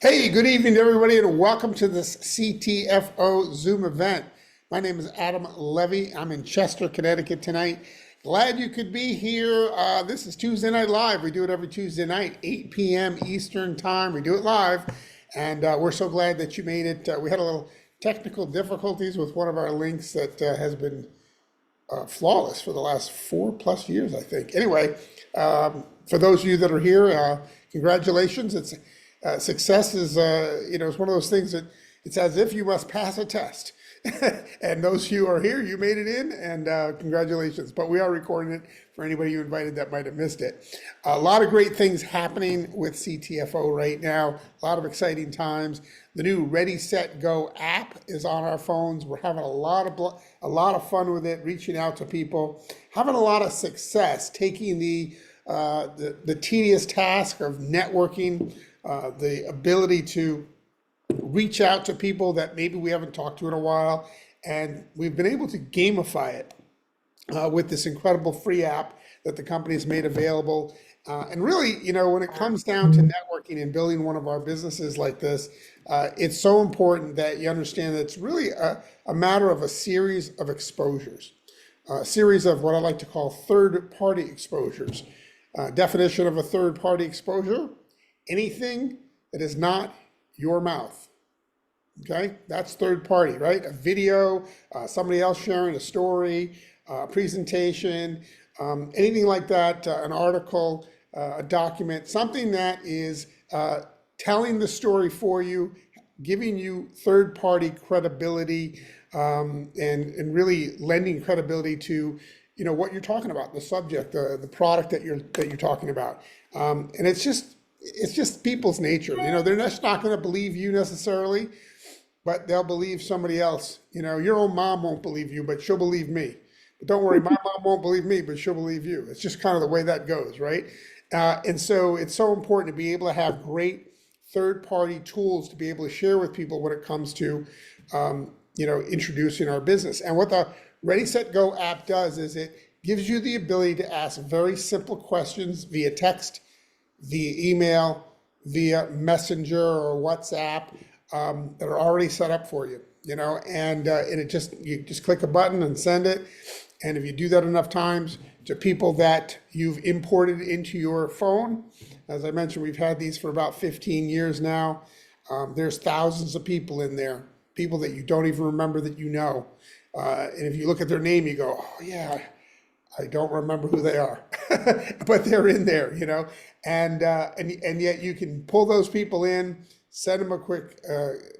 Hey, good evening, everybody, and welcome to this CTFO Zoom event. My name is Adam Levy. I'm in Chester, Connecticut tonight. Glad you could be here. This is Tuesday Night Live. We do it every Tuesday night, 8 p.m. Eastern Time. We do it live, and we're so glad that you made it. We had a little technical difficulties with one of our links that has been flawless for the last 4+ years, I think. Anyway, for those of you that are here, congratulations. It's success is, it's one of those things that it's as if you must pass a test. And those of you who are here, you made it in, and congratulations. But we are recording it for anybody you invited that might have missed it. A lot of great things happening with CTFO right now. A lot of exciting times. The new Ready, Set, Go app is on our phones. We're having a lot of fun with it, reaching out to people, having a lot of success, taking the tedious task of networking, the ability to reach out to people that maybe we haven't talked to in a while, and we've been able to gamify it with this incredible free app that the company has made available. And really, when it comes down to networking and building one of our businesses like this, it's so important that you understand that it's really a matter of a series of exposures, a series of what I like to call third-party exposures. Definition of a third-party exposure: anything that is not your mouth. Okay, that's third party, right? A video, somebody else sharing a story, a presentation, anything like that, an article, a document, something that is telling the story for you, giving you third party credibility, and really lending credibility to what you're talking about, the subject, the product that you're talking about. And it's just people's nature. They're just not going to believe you necessarily, but they'll believe somebody else. Your own mom won't believe you, but she'll believe me. But don't worry, my mom won't believe me, but she'll believe you. It's just kind of the way that goes, right? And so it's so important to be able to have great third-party tools to be able to share with people when it comes to, introducing our business. And what the Ready, Set, Go app does is it gives you the ability to ask very simple questions via text, via email, via Messenger or WhatsApp, that are already set up for you, and you just click a button and send it. And if you do that enough times to people that you've imported into your phone, as I mentioned, we've had these for about 15 years now. There's thousands of people in there, people that you don't even remember that and if you look at their name, you go, oh yeah, I don't remember who they are, but they're in there, and yet you can pull those people in, send them a quick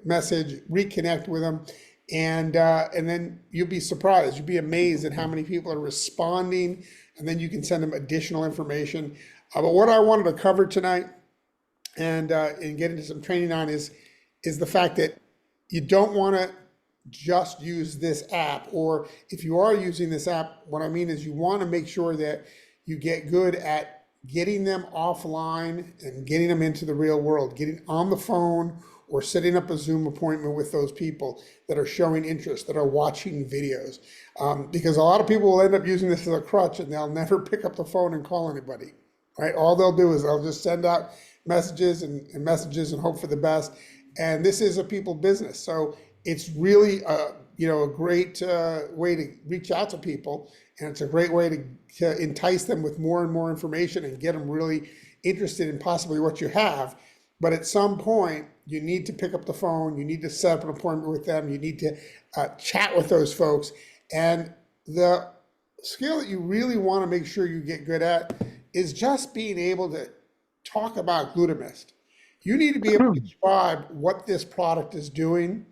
message, reconnect with them, and then you'll be surprised, you'll be amazed at how many people are responding, and then you can send them additional information. But what I wanted to cover tonight and get into some training on is the fact that you don't want to just use this app, or if you are using this app, what I mean is you want to make sure that you get good at getting them offline and getting them into the real world, getting on the phone or setting up a Zoom appointment with those people that are showing interest, that are watching videos. Because a lot of people will end up using this as a crutch and they'll never pick up the phone and call anybody, right? All they'll do is they'll just send out messages and messages and hope for the best. And this is a people business. So it's really a great way to reach out to people, and it's a great way to entice them with more and more information and get them really interested in possibly what you have. But at some point, you need to pick up the phone, you need to set up an appointment with them, you need to chat with those folks. And the skill that you really want to make sure you get good at is just being able to talk about Glutamist. You need to be able to describe what this product is doing,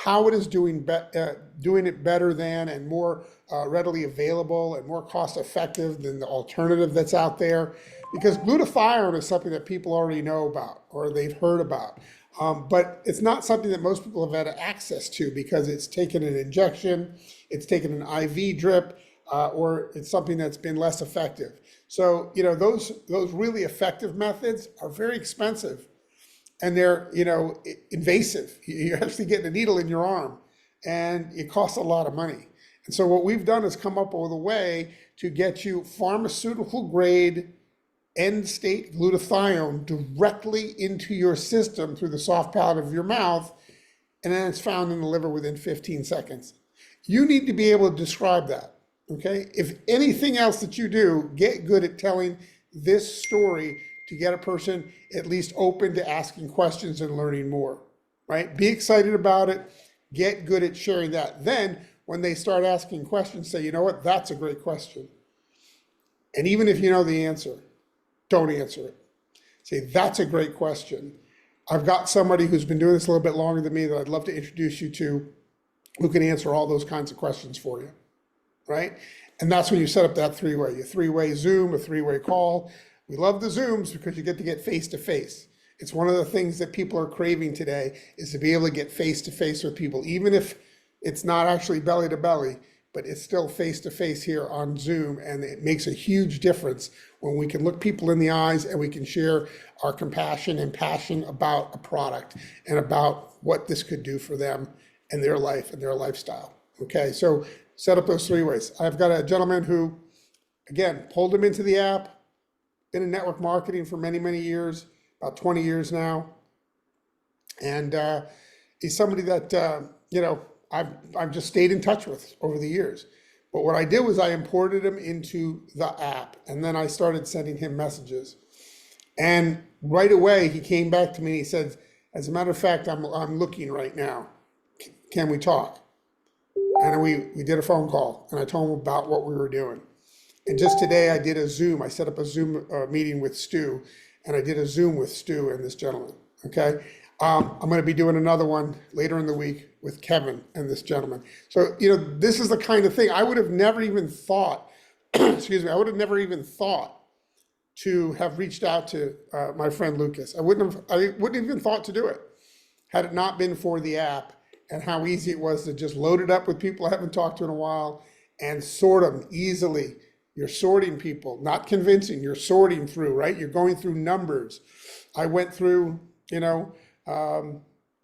how it is doing it better than and more readily available and more cost effective than the alternative that's out there. Because glutathione is something that people already know about or they've heard about. But it's not something that most people have had access to because it's taken an injection, it's taken an IV drip, or it's something that's been less effective. So, those really effective methods are very expensive. And they're, invasive. You're actually getting a needle in your arm, and it costs a lot of money. And so what we've done is come up with a way to get you pharmaceutical grade end state glutathione directly into your system through the soft palate of your mouth, and then it's found in the liver within 15 seconds. You need to be able to describe that, okay? If anything else that you do, get good at telling this story to get a person at least open to asking questions and learning more, right? Be excited about it. Get good at sharing that. Then when they start asking questions, say, you know what, that's a great question. And even if you know the answer, don't answer it. Say, that's a great question. I've got somebody who's been doing this a little bit longer than me that I'd love to introduce you to, who can answer all those kinds of questions for you, right? And that's when you set up that three-way, a three-way Zoom, a three-way call. We love the Zooms because you get to get face-to-face. It's one of the things that people are craving today, is to be able to get face-to-face with people, even if it's not actually belly-to-belly, but it's still face-to-face here on Zoom, and it makes a huge difference when we can look people in the eyes and we can share our compassion and passion about a product and about what this could do for them and their life and their lifestyle. Okay, so set up those three ways. I've got a gentleman who, again, pulled him into the app, been in network marketing for many, many years, about 20 years now. And he's somebody that, I've just stayed in touch with over the years. But what I did was I imported him into the app, and then I started sending him messages. And right away, he came back to me and he said, as a matter of fact, I'm looking right now. Can we talk? And we did a phone call, and I told him about what we were doing. And just today I did a Zoom. I set up a Zoom meeting with Stu, and I did a Zoom with Stu and this gentleman, okay? I'm going to be doing another one later in the week with Kevin and this gentleman. So, this is the kind of thing I would have never even thought, excuse me, I would have never even thought to have reached out to my friend Lucas. I wouldn't even thought to do it had it not been for the app and how easy it was to just load it up with people I haven't talked to in a while and sort them easily. You're sorting people, not convincing, you're sorting through, right? You're going through numbers. I went through,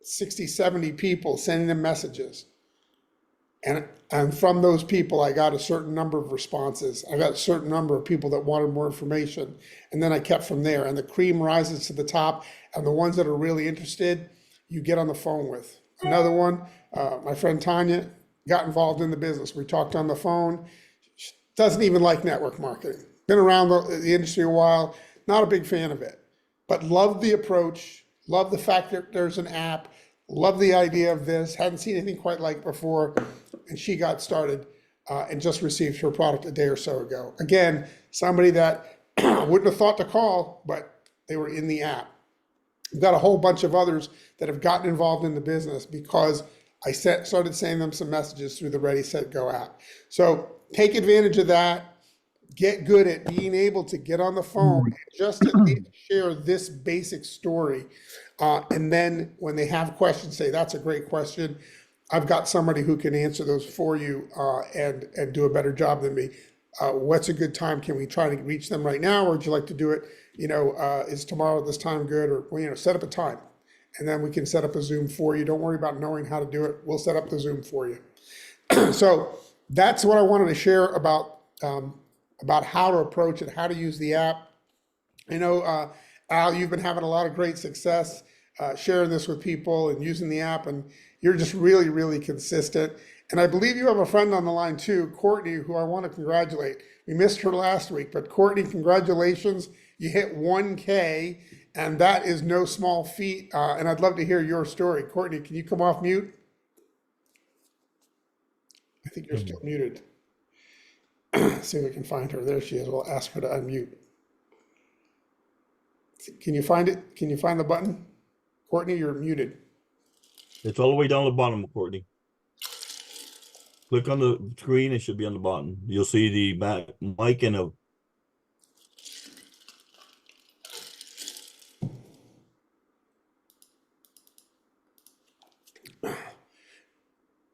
60, 70 people, sending them messages. And from those people, I got a certain number of responses. I got a certain number of people that wanted more information. And then I kept from there. And the cream rises to the top. And the ones that are really interested, you get on the phone with. Another one, my friend Tanya got involved in the business. We talked on the phone. She doesn't even like network marketing. Been around the industry a while, not a big fan of it, but loved the approach, loved the fact that there's an app, loved the idea of this, hadn't seen anything quite like it before, and she got started and just received her product a day or so ago. Again, somebody that wouldn't have thought to call, but they were in the app. We've got a whole bunch of others that have gotten involved in the business because I started sending them some messages through the Ready, Set, Go app. So take advantage of that. Get good at being able to get on the phone and just at least share this basic story. And then when they have questions, say, that's a great question. I've got somebody who can answer those for you and do a better job than me. What's a good time? Can we try to reach them right now? Or would you like to do it? Is tomorrow this time good? Or, set up a time. And then we can set up a Zoom for you. Don't worry about knowing how to do it. We'll set up the Zoom for you. So that's what I wanted to share about how to approach it, how to use the app. I know, Al, you've been having a lot of great success sharing this with people and using the app, and you're just really, really consistent. And I believe you have a friend on the line too, Courtney, who I want to congratulate. We missed her last week, but Courtney, congratulations. You hit 1K, and that is no small feat. And I'd love to hear your story. Courtney, can you come off mute? I think you're still muted. See if we can find her. There she is. We'll ask her to unmute. Can you find it? Can you find the button? Courtney, you're muted. It's all the way down the bottom, Courtney. Click on the screen. It should be on the bottom. You'll see the mic and a.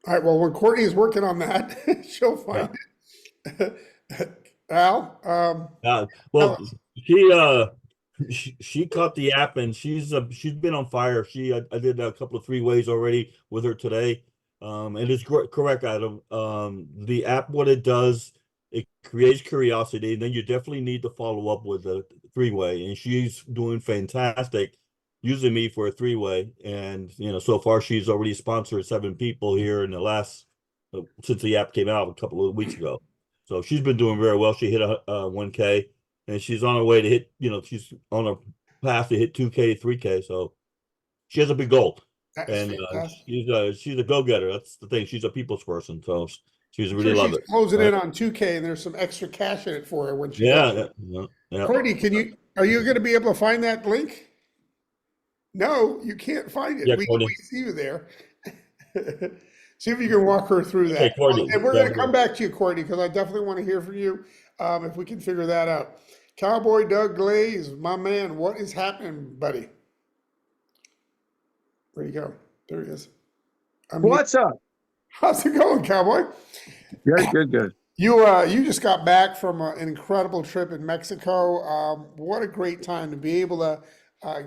All right. Well, when Courtney is working on that, she'll find it. Al? Well, she caught the app and she's been on fire. I did a couple of 3 ways already with her today. And it's correct, Adam. The app, what it does, it creates curiosity, and then you definitely need to follow up with 3-way, and she's doing fantastic using me for a 3-way. And so far she's already sponsored 7 people here in the last since the app came out a couple of weeks ago. So she's been doing very well. She hit a 1K, and she's on her way to hit. She's on a path to hit 2K, 3K. So she has a big goal, That is and fantastic. she's a go-getter. That's the thing. She's a people's person, so she's I'm really sure love she's it. closing Right? in on 2K, and there's some extra cash in it for her when she does. Yeah, yeah, yeah. Courtney, are you going to be able to find that link? No, you can't find it. Yeah, We Courtney. see you there. See if you can walk her through Okay, that. Courtney. And we're Yeah, going to come back to you, Courtney, because I definitely want to hear from you if we can figure that out. Cowboy Doug Glaze, my man, what is happening, buddy? Where'd he go? There he is. What's up? How's it going, Cowboy? Good, good, good. You just got back from an incredible trip in Mexico. What a great time to be able to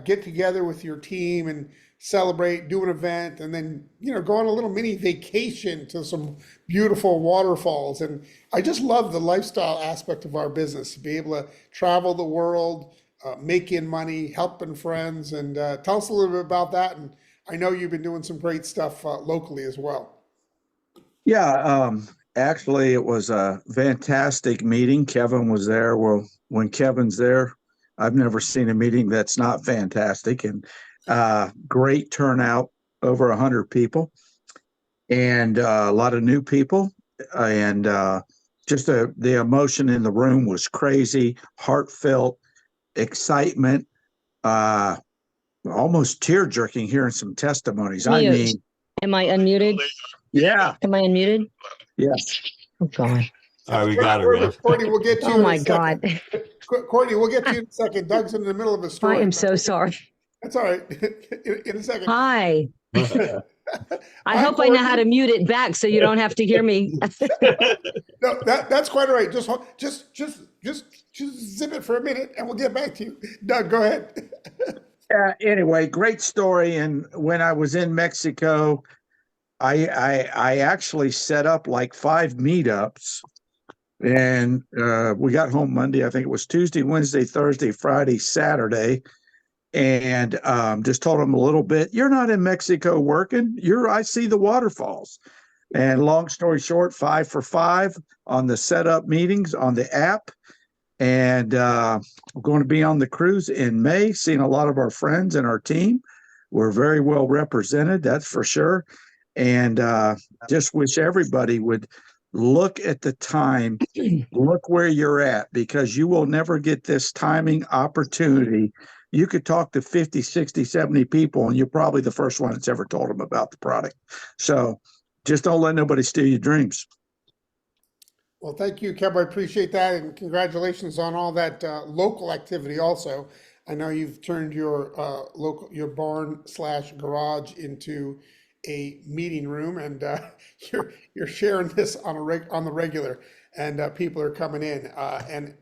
get together with your team and celebrate, do an event, and then go on a little mini vacation to some beautiful waterfalls. And I just love the lifestyle aspect of our business, to be able to travel the world, making money, helping friends, and tell us a little bit about that. And I know you've been doing some great stuff locally as well. Yeah, actually, it was a fantastic meeting. Kevin was there. Well, when Kevin's there, I've never seen a meeting that's not fantastic. And great turnout, over 100 people, and a lot of new people. And just the emotion in the room was crazy, heartfelt, excitement, almost tear jerking hearing some testimonies. I Mute. mean, Am I unmuted? yeah, Am I unmuted? yes. Oh God. All right, we got her. Yeah. Courtney, we'll get to you Oh in my a second. God. Courtney, we'll get to you in a second. Doug's in the middle of a I story. am so sorry. That's all right. In a second. Hi. I Hi, hope I know how Courtney. to mute it back so you don't have to hear me. No, that's quite all right. Just zip it for a minute, and we'll get back to you. Doug, go ahead. Anyway, great story. And when I was in Mexico, I actually set up like 5 meetups, and we got home Monday. I think it was Tuesday, Wednesday, Thursday, Friday, Saturday, and just told them a little bit. You're not in Mexico working. I see the waterfalls. And long story short, 5 for 5 on the setup meetings on the app. And we're going to be on the cruise in May, seeing a lot of our friends and our team. We're very well represented, that's for sure. And just wish everybody would look at the time, look where you're at, because you will never get this timing opportunity. You could talk to 50, 60, 70 people, and you're probably the first one that's ever told them about the product. So just don't let nobody steal your dreams. Well, thank you, Kev. I appreciate that, and congratulations on all that local activity. Also, I know you've turned your your barn/garage into a meeting room, and you're sharing this on the regular, and people are coming in. And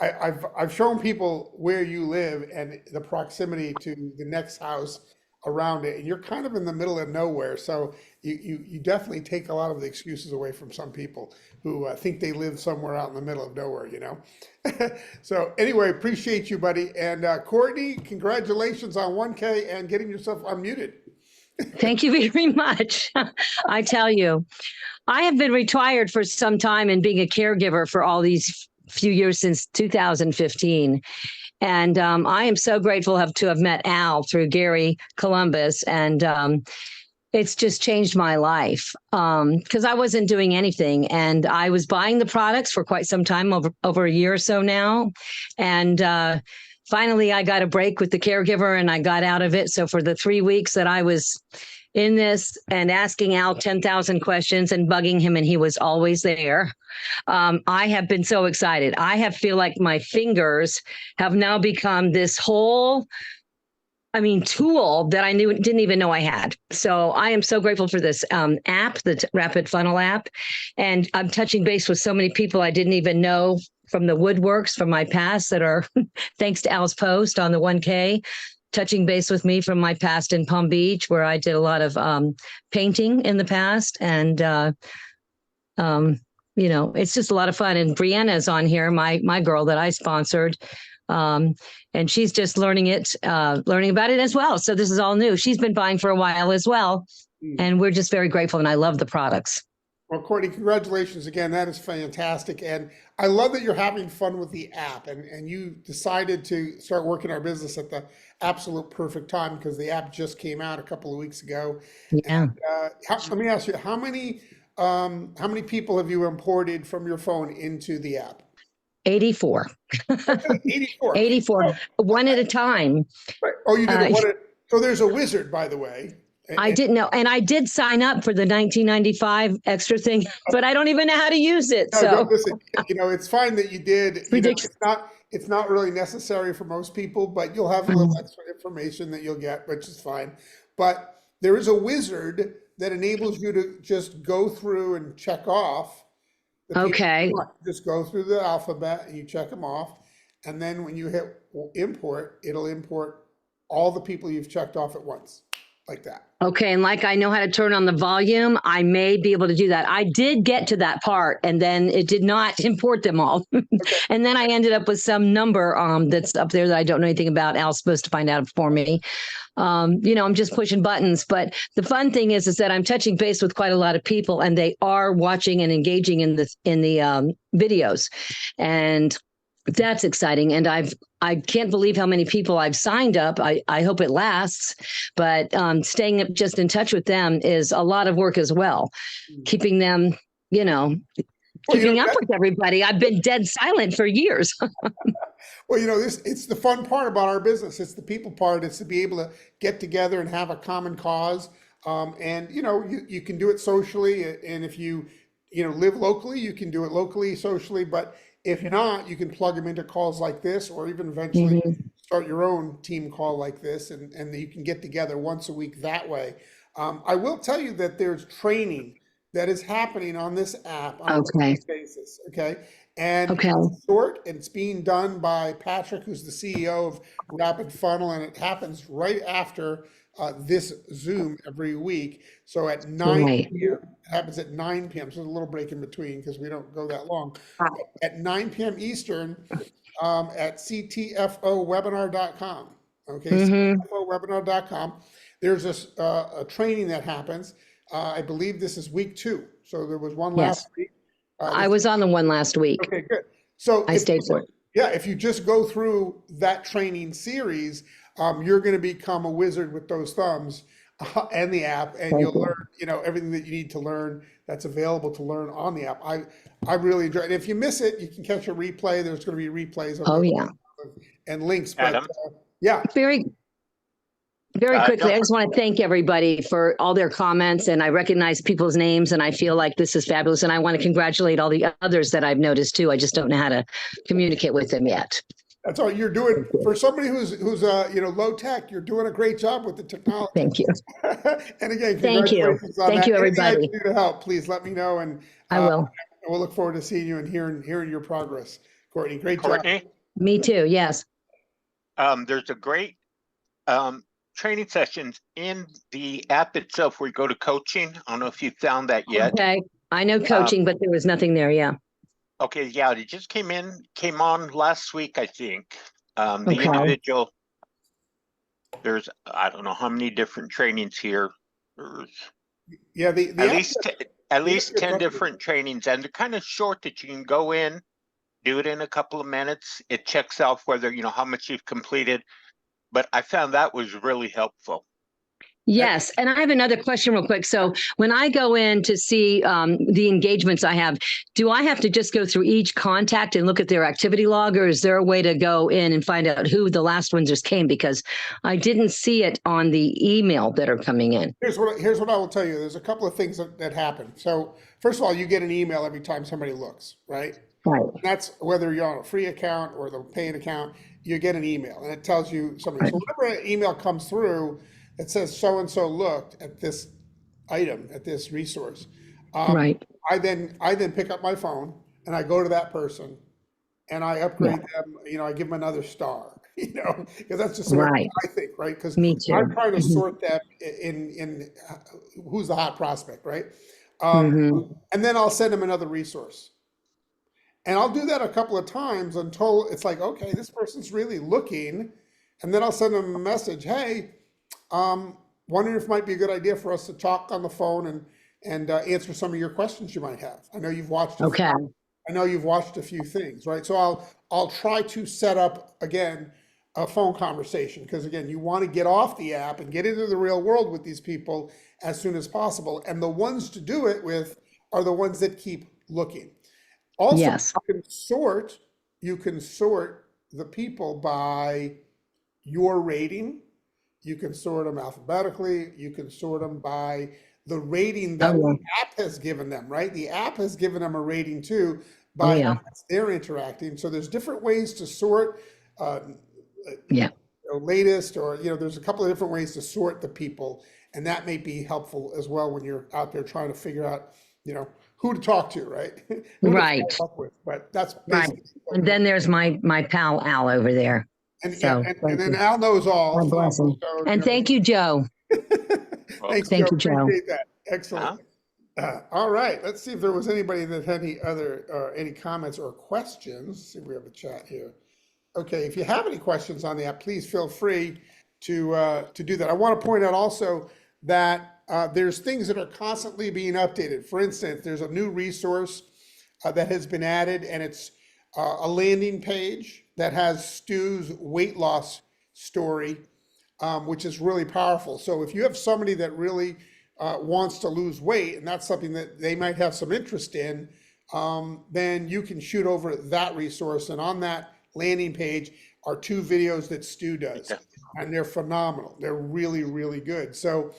I've shown people where you live and the proximity to the next house around it, and you're kind of in the middle of nowhere. So you definitely take a lot of the excuses away from some people who think they live somewhere out in the middle of nowhere, So anyway, appreciate you, buddy. And Courtney, congratulations on 1K and getting yourself unmuted. Thank you very much. I tell you, I have been retired for some time and being a caregiver for all these few years since 2015. And I am so grateful to have met Al through Gary Columbus. And it's just changed my life because I wasn't doing anything. And I was buying the products for quite some time, over a year or so now. And finally, I got a break with the caregiver and I got out of it. So for the 3 weeks that I was in this and asking Al 10,000 questions and bugging him, and he was always there, I have been so excited. I feel like my fingers have now become this whole tool that I didn't even know I had. So I am so grateful for this app, the Rapid Funnel app. And I'm touching base with so many people I didn't even know from the woodworks from my past that are, thanks to Al's post on the 1K, touching base with me from my past in Palm Beach, where I did a lot of painting in the past. And, it's just a lot of fun. And Brianna's on here, my girl that I sponsored. And she's just learning about it as well. So this is all new. She's been buying for a while as well. And we're just very grateful. And I love the products. Well, Courtney, congratulations again. That is fantastic. And I love that you're having fun with the app and you decided to start working our business at the absolute perfect time because the app just came out a couple of weeks ago. Yeah. And, let me ask you, how many people have you imported from your phone into the app? 84. 84. 84, one at a time. Right. Oh, you did it. So there's a wizard, by the way. I didn't know. And I did sign up for the 1995 extra thing, but I don't even know how to use it. No, So listen, it's fine that you did. Ridiculous. It's not really necessary for most people, but you'll have a little extra information that you'll get, which is fine. But there is a wizard that enables you to just go through and check off. The people Okay. you want. Just go through the alphabet and you check them off. And then when you hit import, it'll import all the people you've checked off at once, like that. Okay. And like I know how to turn on the volume, I may be able to do that. I did get to that part and then it did not import them all. And then I ended up with some number that's up there that I don't know anything about. Al's supposed to find out for me. I'm just pushing buttons. But the fun thing is that I'm touching base with quite a lot of people and they are watching and engaging in the videos. And that's exciting. And I can't believe how many people I've signed up. I hope it lasts, but staying up just in touch with them is a lot of work as well. Keeping them, keeping up with everybody. I've been dead silent for years. Well, it's the fun part about our business. It's the people part. It's to be able to get together and have a common cause. And you can do it socially. And if you live locally, you can do it locally, socially. But if not, you can plug them into calls like this, or even eventually start your own team call like this, and you can get together once a week that way. I will tell you that there's training that is happening on this app on a daily basis. Okay. And it's short, and it's being done by Patrick, who's the CEO of Rapid Funnel, and it happens right after this Zoom every week. So at 9 p.m., it happens at 9 p.m. So there's a little break in between because we don't go that long. At 9 p.m. Eastern at ctfowebinar.com. Okay, ctfowebinar.com. There's a training that happens. I believe this is week 2. So there was one last week. I was on the one last week. Okay, good. So I stayed for it. Yeah, if you just go through that training series, you're going to become a wizard with those thumbs and the app, and you'll learn, everything that you need to learn that's available to learn on the app. I really enjoy it. If you miss it, you can catch a replay. There's going to be replays and links. Adam? But yeah. Very quickly, I just want to thank everybody for all their comments, and I recognize people's names, and I feel like this is fabulous, and I want to congratulate all the others that I've noticed too. I just don't know how to communicate with them yet. That's all you're doing. For somebody who's low tech, you're doing a great job with the technology. Thank you. And again, thank you. Thank you, everybody. Anything I can do to help, please let me know, and I will. We'll look forward to seeing you and hearing your progress. Courtney, great job. Me too. Yes. There's a great training sessions in the app itself where you go to coaching. I don't know if you found that yet. Okay. I know coaching, but there was nothing there. Yeah. Okay. Yeah. It just came on last week, I think. The individual, there's, I don't know how many different trainings here. Yeah. At least 10 different trainings, and they're kind of short that you can go in, do it in a couple of minutes. It checks out whether, how much you've completed. But I found that was really helpful. Yes. And I have another question real quick. So when I go in to see the engagements I have, do I have to just go through each contact and look at their activity log, or is there a way to go in and find out who the last ones just came? Because I didn't see it on the email that are coming in. Here's what I will tell you. There's a couple of things that happen. So first of all, you get an email every time somebody looks, right? Right. And that's whether you're on a free account or the paying account, you get an email and it tells you something. So whenever an email comes through, it says so-and-so looked at this item, at this resource. Right. I then pick up my phone and I go to that person and I upgrade them. I give them another star, because that's just what I think, right? Because I'm trying to sort them in who's the hot prospect, right? And then I'll send them another resource. And I'll do that a couple of times until it's like, okay, this person's really looking. And then I'll send them a message, hey, wondering if it might be a good idea for us to talk on the phone and answer some of your questions you might have. I know you've watched Okay. I know you've watched a few things, right? So I'll try to set up again a phone conversation, because again, you want to get off the app and get into the real world with these people as soon as possible. And the ones to do it with are the ones that keep looking. Also, Yes. you can sort the people by your rating. You can sort them alphabetically. You can sort them by the rating that the app has given them, right? The app has given them a rating too by how much they're interacting. So there's different ways to sort latest, or, there's a couple of different ways to sort the people. And that may be helpful as well when you're out there trying to figure out, who to talk to, right? Who to Right. follow up with. But that's Right. basically. And then there's my pal Al over there. And, So, and then Al knows all. God bless him. So, And thank you, Joe. Thanks, Thank Joe. you, Joe. Appreciate that. Excellent. All right. Let's see if there was anybody that had any comments or questions. See if we have a chat here. Okay. If you have any questions on the app, please feel free to do that. I want to point out also that there's things that are constantly being updated. For instance, there's a new resource that has been added, and it's a landing page that has Stu's weight loss story, which is really powerful. So if you have somebody that really wants to lose weight, and that's something that they might have some interest in, then you can shoot over that resource. And on that landing page are 2 videos that Stu does, and they're phenomenal. They're really, really good. So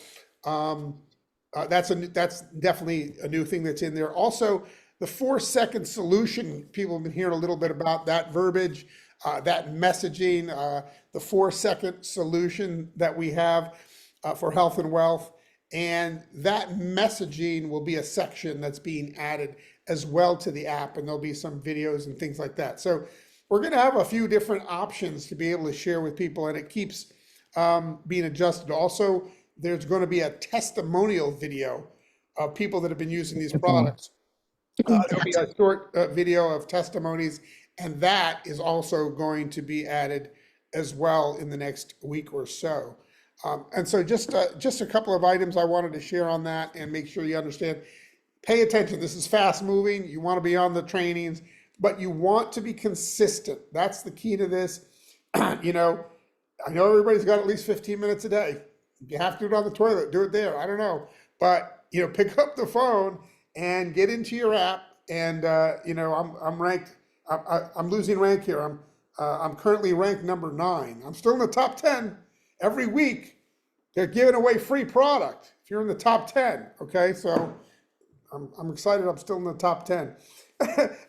that's definitely a new thing that's in there. Also, the 4-second solution, people have been hearing a little bit about that verbiage, that messaging, the 4-second solution that we have for health and wealth. And that messaging will be a section that's being added as well to the app, and there'll be some videos and things like that. So we're going to have a few different options to be able to share with people, and it keeps being adjusted. Also, there's going to be a testimonial video of people that have been using these products. There'll be a short video of testimonies, and that is also going to be added as well in the next week or so. And so just a couple of items I wanted to share on that and make sure you understand. Pay attention. This is fast moving. You want to be on the trainings, but you want to be consistent. That's the key to this. I know everybody's got at least 15 minutes a day. If you have to do it on the toilet, do it there. I don't know. But, pick up the phone and get into your app. And, I'm ranked. I'm losing rank here. I'm currently ranked number 9. I'm still in the top 10. Every week, they're giving away free product if you're in the top 10. Okay, so I'm excited. I'm still in the top 10.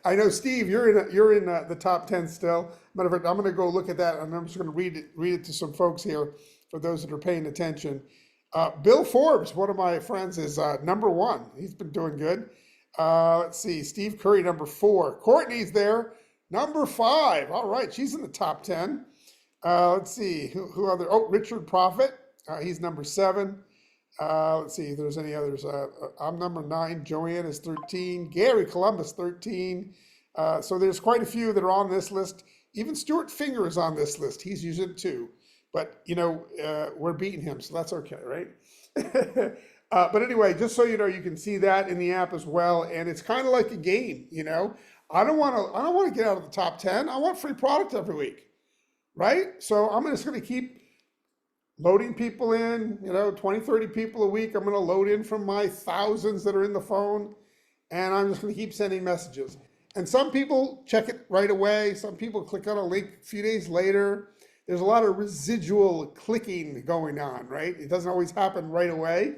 I know, Steve, you're in the top 10 still. Matter of fact, I'm going to go look at that, and I'm just going to read it to some folks here for those that are paying attention. Bill Forbes, one of my friends, is number 1. He's been doing good. Let's see, Steve Curry, number 4. Courtney's there, number 5. All right, she's in the top 10. Let's see, who other? Oh, Richard Prophet, he's number 7. Let's see if there's any others. I'm number 9. Joanne is 13. Gary Columbus, 13. So there's quite a few that are on this list. Even Stuart Finger is on this list. He's using it too. But, we're beating him, so that's okay, right? But anyway, just so you know, you can see that in the app as well. And it's kind of like a game, I don't want to get out of the top 10. I want free product every week, right? So I'm just going to keep loading people in, 20, 30 people a week. I'm going to load in from my thousands that are in the phone, and I'm just going to keep sending messages. And some people check it right away. Some people click on a link a few days later. There's a lot of residual clicking going on, right? It doesn't always happen right away,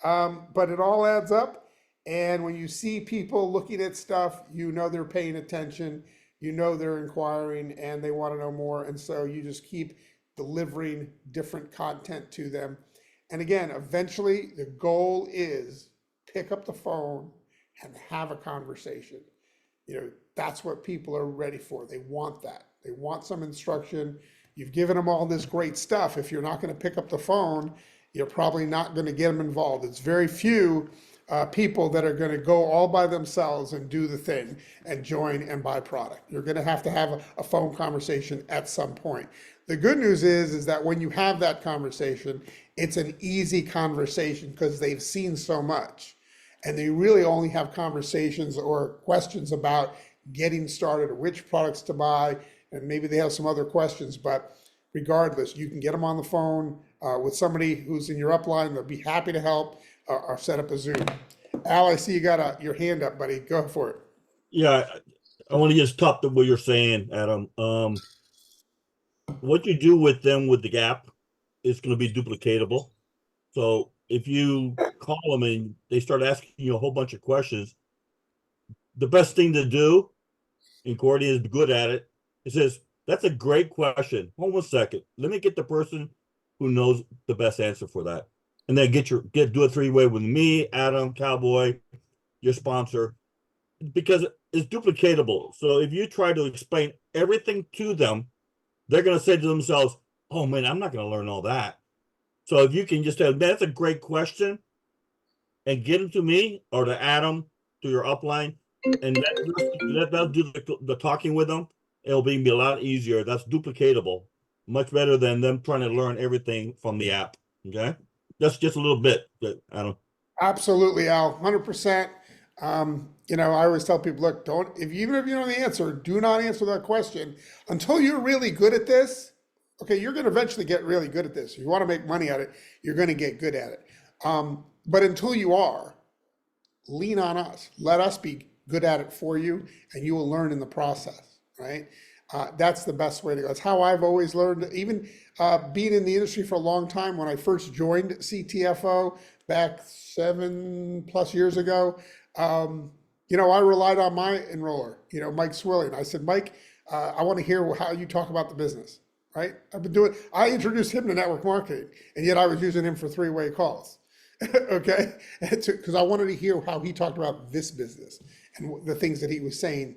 but it all adds up. And when you see people looking at stuff, they're paying attention, they're inquiring, and they want to know more. And so you just keep delivering different content to them. And again, eventually the goal is pick up the phone and have a conversation. That's what people are ready for. They want that. They want some instruction. You've given them all this great stuff. If you're not going to pick up the phone, you're probably not going to get them involved. It's very few people that are going to go all by themselves and do the thing and join and buy product. You're going to have a phone conversation at some point. The good news is that when you have that conversation, it's an easy conversation because they've seen so much, and they really only have conversations or questions about getting started or which products to buy, and maybe they have some other questions, but regardless, you can get them on the phone with somebody who's in your upline. They'll be happy to help or set up a Zoom. Al, I see you got your hand up, buddy. Go for it. Yeah, I want to just top to what you're saying, Adam. What you do with them with the gap is going to be duplicatable. So if you call them and they start asking you a whole bunch of questions, the best thing to do, and Gordy is good at it, it says, that's a great question. Hold on a second. Let me get the person who knows the best answer for that. And then do a three-way with me, Adam, Cowboy, your sponsor, because it's duplicatable. So if you try to explain everything to them, they're going to say to themselves, oh man, I'm not going to learn all that. So if you can just say, man, that's a great question, and get them to me or to Adam, to your upline, and let them do the talking with them, it'll be a lot easier. That's duplicatable. Much better than them trying to learn everything from the app. Okay? That's just a little bit, but I don't. Absolutely, Al, 100%. I always tell people, look, even if you know the answer, do not answer that question until you're really good at this. Okay, you're going to eventually get really good at this. If you want to make money at it, you're going to get good at it. But until you are, lean on us. Let us be good at it for you, and you will learn in the process, right? That's the best way to go. That's how I've always learned, even being in the industry for a long time. When I first joined CTFO back 7+ years ago, I relied on my enroller, Mike Swilling. I said, Mike, I want to hear how you talk about the business, right? I introduced him to network marketing, and yet I was using him for three-way calls, okay? Because I wanted to hear how he talked about this business and the things that he was saying,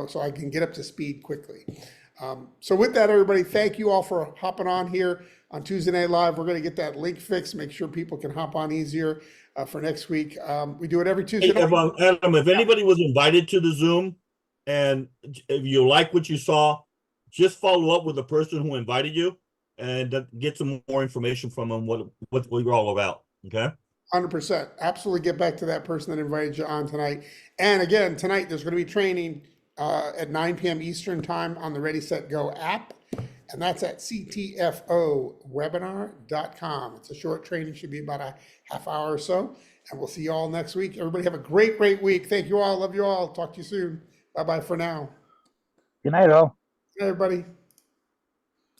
so I can get up to speed quickly. So with that, everybody, thank you all for hopping on here on Tuesday Night Live. We're going to get that link fixed, make sure people can hop on easier for next week. We do it every Tuesday night. Adam, if anybody was invited to the Zoom and if you like what you saw, just follow up with the person who invited you and get some more information from them, what we're all about, okay? 100%. Absolutely get back to that person that invited you on tonight. And again, tonight there's going to be training at 9 p.m. Eastern time on the Ready, Set, Go app. And that's at ctfowebinar.com. It's a short training, should be about a half hour or so. And we'll see you all next week. Everybody have a great, great week. Thank you all. Love you all. Talk to you soon. Bye-bye for now. Good night, all. Good night, everybody.